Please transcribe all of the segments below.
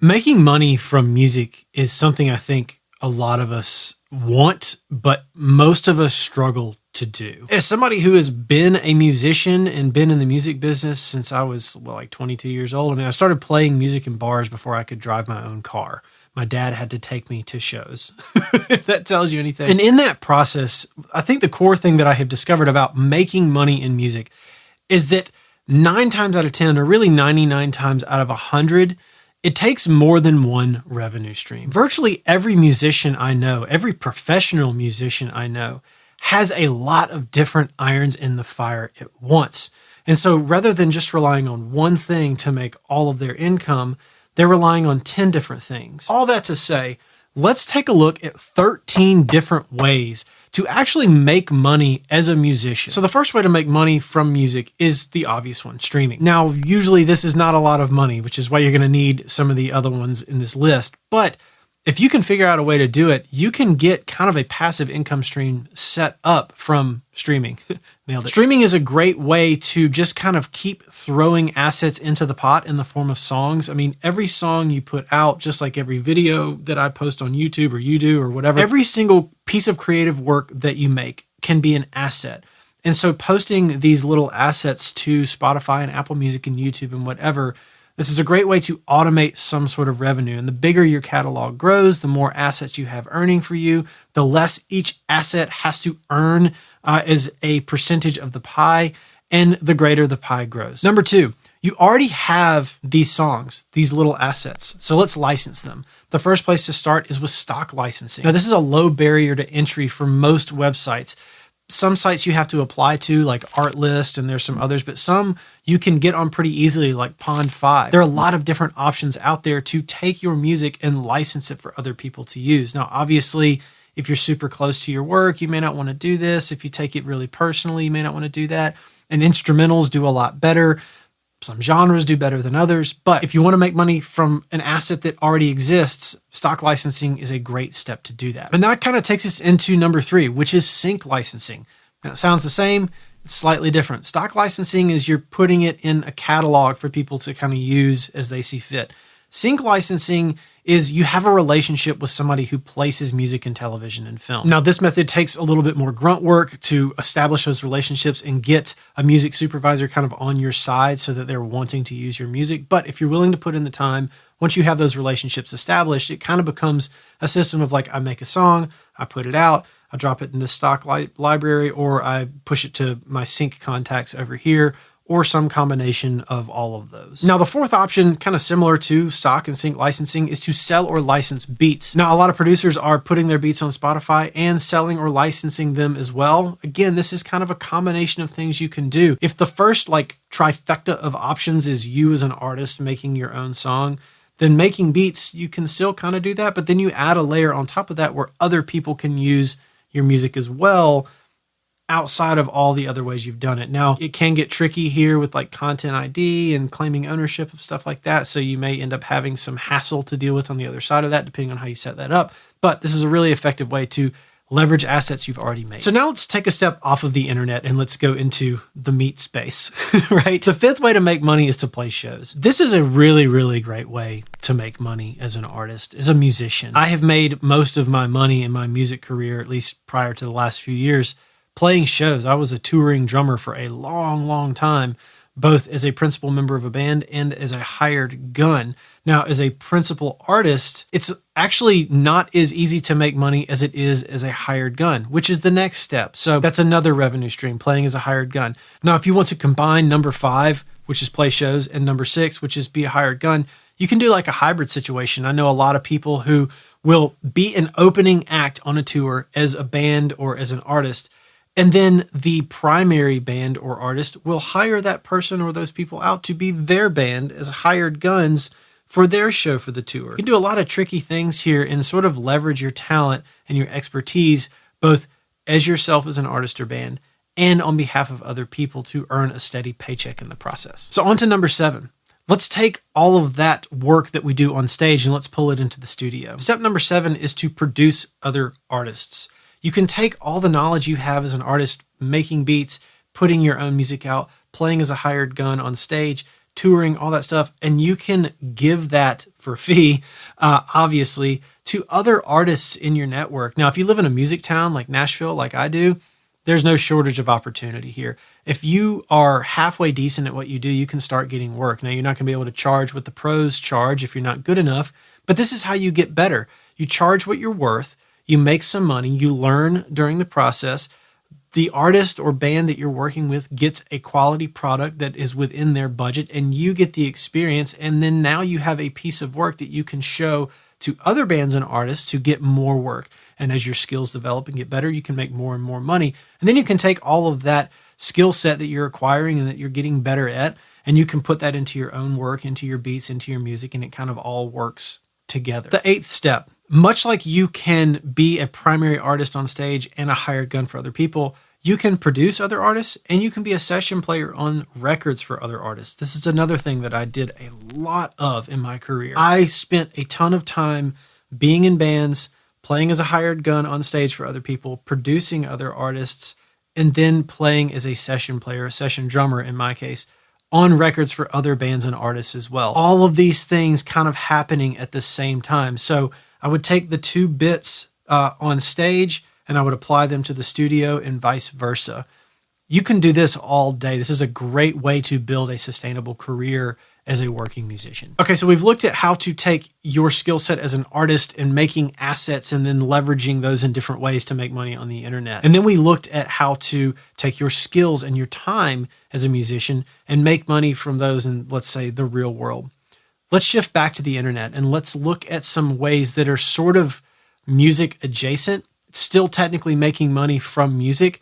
Making money from music is something I think a lot of us want, but most of us struggle to do. As somebody who has been a musician and been in the music business since I was like 22 years old, I started playing music in bars before I could drive my own car. My dad had to take me to shows, if that tells you anything. And in that process, I think the core thing that I have discovered about making money in music is that 9 times out of 10, or really 99 times out of 100, it takes more than one revenue stream. Virtually every musician I know, every professional musician I know, has a lot of different irons in the fire at once. And so rather than just relying on one thing to make all of their income, they're relying on 10 different things. All that to say, let's take a look at 13 different ways to actually make money as a musician. So the first way to make money from music is the obvious one, streaming. Now, usually this is not a lot of money, which is why you're going to need some of the other ones in this list. But if you can figure out a way to do it, you can get kind of a passive income stream set up from streaming. Nailed it. Streaming is a great way to just kind of keep throwing assets into the pot in the form of songs. I mean, every song you put out, just like every video that I post on YouTube or you do or whatever, every single piece of creative work that you make can be an asset. And so posting these little assets to Spotify and Apple Music and YouTube and whatever, this is a great way to automate some sort of revenue. And the bigger your catalog grows, the more assets you have earning for you, the less each asset has to earn as a percentage of the pie, and the greater the pie grows. Number 2, you already have these songs, these little assets. So let's license them. The first place to start is with stock licensing. Now, this is a low barrier to entry for most websites. Some sites you have to apply to, like Artlist, and there's some others, but some you can get on pretty easily, like Pond5. There are a lot of different options out there to take your music and license it for other people to use. Now, obviously, if you're super close to your work, you may not want to do this. If you take it really personally, you may not want to do that. And instrumentals do a lot better. Some genres do better than others. But if you want to make money from an asset that already exists, stock licensing is a great step to do that. And that kind of takes us into number 3, which is sync licensing. Now, it sounds the same. It's slightly different. Stock licensing is you're putting it in a catalog for people to kind of use as they see fit. Sync licensing is you have a relationship with somebody who places music in television and film. Now, this method takes a little bit more grunt work to establish those relationships and get a music supervisor kind of on your side so that they're wanting to use your music. But if you're willing to put in the time, once you have those relationships established, it kind of becomes a system of like, I make a song, I put it out, I drop it in the stock library, or I push it to my sync contacts over here, or some combination of all of those. Now, the fourth option, kind of similar to stock and sync licensing, is to sell or license beats. Now, a lot of producers are putting their beats on Spotify and selling or licensing them as well. Again, this is kind of a combination of things you can do. If the first like trifecta of options is you as an artist making your own song, then making beats, you can still kind of do that, but then you add a layer on top of that where other people can use your music as well, outside of all the other ways you've done it. Now, it can get tricky here with like content ID and claiming ownership of stuff like that. So you may end up having some hassle to deal with on the other side of that, depending on how you set that up. But this is a really effective way to leverage assets you've already made. So now let's take a step off of the internet and let's go into the meat space, right? The fifth way to make money is to play shows. This is a really, really great way to make money as an artist, as a musician. I have made most of my money in my music career, at least prior to the last few years, playing shows. I was a touring drummer for a long, long time, both as a principal member of a band and as a hired gun. Now, as a principal artist, it's actually not as easy to make money as it is as a hired gun, which is the next step. So that's another revenue stream, playing as a hired gun. Now, if you want to combine number 5, which is play shows, and number 6, which is be a hired gun, you can do like a hybrid situation. I know a lot of people who will be an opening act on a tour as a band or as an artist, and then the primary band or artist will hire that person or those people out to be their band as hired guns for their show for the tour. You can do a lot of tricky things here and sort of leverage your talent and your expertise, both as yourself as an artist or band and on behalf of other people to earn a steady paycheck in the process. So on to number 7. Let's take all of that work that we do on stage and let's pull it into the studio. Step number 7 is to produce other artists. You can take all the knowledge you have as an artist, making beats, putting your own music out, playing as a hired gun on stage, touring, all that stuff. And you can give that for fee, obviously, to other artists in your network. Now, if you live in a music town like Nashville, like I do, there's no shortage of opportunity here. If you are halfway decent at what you do, you can start getting work. Now, you're not going to be able to charge what the pros charge if you're not good enough, but this is how you get better. You charge what you're worth, you make some money, you learn during the process. The artist or band that you're working with gets a quality product that is within their budget, and you get the experience. And then now you have a piece of work that you can show to other bands and artists to get more work. And as your skills develop and get better, you can make more and more money. And then you can take all of that skill set that you're acquiring and that you're getting better at, and you can put that into your own work, into your beats, into your music, and it kind of all works together. The 8th step, much like you can be a primary artist on stage and a hired gun for other people, you can produce other artists and you can be a session player on records for other artists. This is another thing that I did a lot of in my career. I spent a ton of time being in bands, playing as a hired gun on stage for other people, producing other artists, and then playing as a session player, a session drummer in my case, on records for other bands and artists as well. All of these things kind of happening at the same time. So I would take the two bits on stage and I would apply them to the studio and vice versa. You can do this all day. This is a great way to build a sustainable career as a working musician. Okay, so we've looked at how to take your skill set as an artist and making assets and then leveraging those in different ways to make money on the internet. And then we looked at how to take your skills and your time as a musician and make money from those in, let's say, the real world. Let's shift back to the internet and let's look at some ways that are sort of music adjacent, still technically making money from music,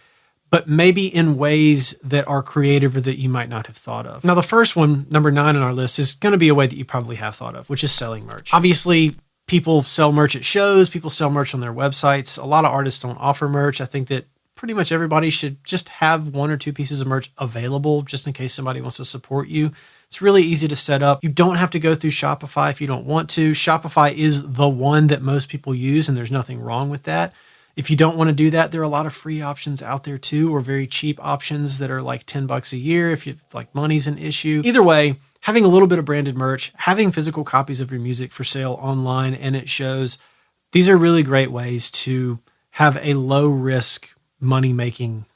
but maybe in ways that are creative or that you might not have thought of. Now, the first one, number 9 on our list, is going to be a way that you probably have thought of, which is selling merch. Obviously, people sell merch at shows, people sell merch on their websites. A lot of artists don't offer merch. I think that pretty much everybody should just have 1 or 2 pieces of merch available just in case somebody wants to support you. It's really easy to set up. You don't have to go through Shopify if you don't want to. Shopify is the one that most people use, and there's nothing wrong with that. If you don't want to do that, there are a lot of free options out there too, or very cheap options that are like $10 a year if you like money's an issue. Either way, having a little bit of branded merch, having physical copies of your music for sale online and it shows, these are really great ways to have a low risk money making,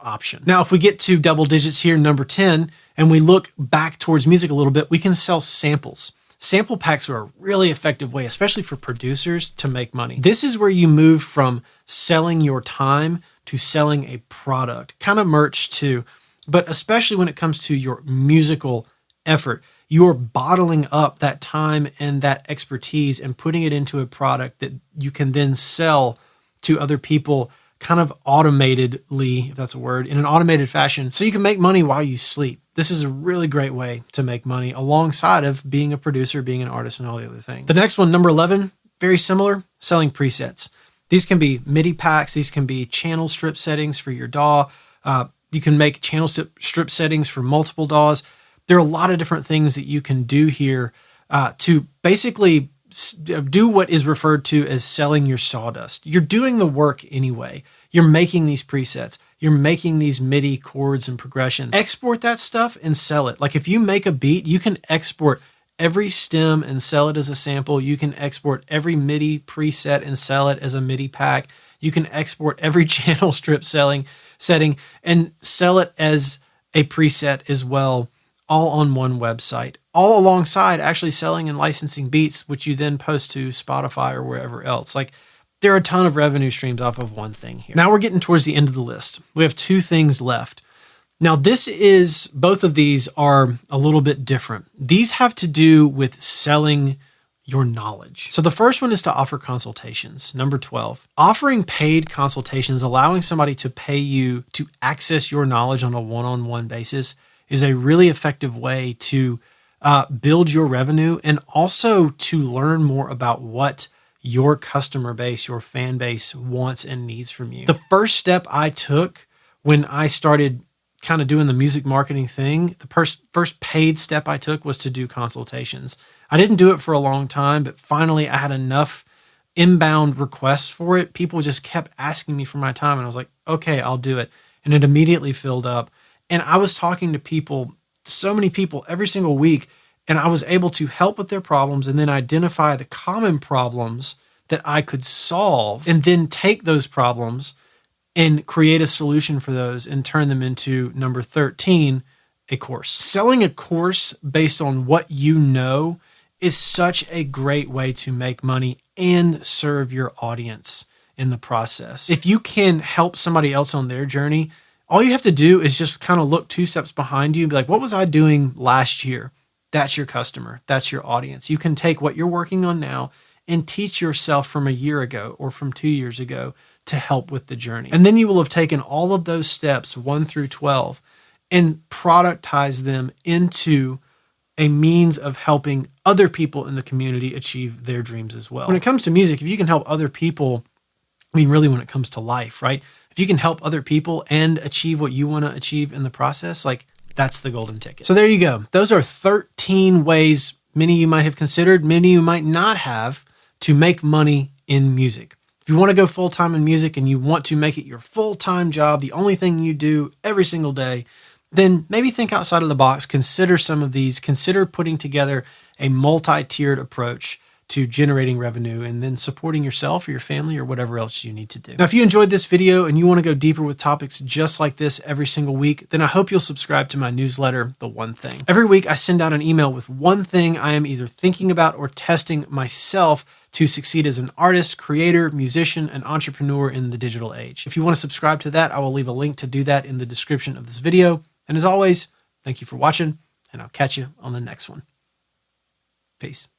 option. Now, if we get to double digits here, number 10, and we look back towards music a little bit, we can sell samples. Sample packs are a really effective way, especially for producers, to make money. This is where you move from selling your time to selling a product, kind of merch too, but especially when it comes to your musical effort, you're bottling up that time and that expertise and putting it into a product that you can then sell to other people kind of automatedly, if that's a word, in an automated fashion, so you can make money while you sleep. This is a really great way to make money alongside of being a producer, being an artist, and all the other things. The next one, number 11, very similar, selling presets. These can be MIDI packs. These can be channel strip settings for your DAW. You can make channel strip settings for multiple DAWs. There are a lot of different things that you can do here to basically do what is referred to as selling your sawdust. You're doing the work anyway. You're making these presets. You're making these MIDI chords and progressions. Export that stuff and sell it. Like if you make a beat, you can export every stem and sell it as a sample. You can export every MIDI preset and sell it as a MIDI pack. You can export every channel strip setting and sell it as a preset as well, all on one website, all alongside actually selling and licensing beats, which you then post to Spotify or wherever else. Like there are a ton of revenue streams off of one thing here. Now we're getting towards the end of the list. We have 2 things left. Now both of these are a little bit different. These have to do with selling your knowledge. So the first one is to offer consultations. Number 12, offering paid consultations, allowing somebody to pay you to access your knowledge on a one-on-one basis is a really effective way to build your revenue and also to learn more about what your customer base, your fan base wants and needs from you. The first step I took when I started kind of doing the music marketing thing, the first paid step I took was to do consultations. I didn't do it for a long time, but finally I had enough inbound requests for it. People just kept asking me for my time and I was like, okay, I'll do it. And it immediately filled up. And I was talking to people so many people every single week, and I was able to help with their problems and then identify the common problems that I could solve, and then take those problems and create a solution for those and turn them into number 13, a course. Selling a course based on what you know is such a great way to make money and serve your audience in the process. If you can help somebody else on their journey, all you have to do is just kind of look 2 steps behind you and be like, what was I doing last year? That's your customer. That's your audience. You can take what you're working on now and teach yourself from a year ago or from 2 years ago to help with the journey. And then you will have taken all of those steps 1 through 12 and productize them into a means of helping other people in the community achieve their dreams as well. When it comes to music, if you can help other people, I mean, really when it comes to life, right? If you can help other people and achieve what you want to achieve in the process, like that's the golden ticket. So there you go. Those are 13 ways many of you might have considered, many of you might not have, to make money in music. If you want to go full-time in music and you want to make it your full-time job, the only thing you do every single day, then maybe think outside of the box, consider some of these, consider putting together a multi-tiered approach to generating revenue and then supporting yourself or your family or whatever else you need to do. Now, if you enjoyed this video and you want to go deeper with topics just like this every single week, then I hope you'll subscribe to my newsletter, The One Thing. Every week, I send out an email with one thing I am either thinking about or testing myself to succeed as an artist, creator, musician, and entrepreneur in the digital age. If you want to subscribe to that, I will leave a link to do that in the description of this video. And as always, thank you for watching, and I'll catch you on the next one. Peace.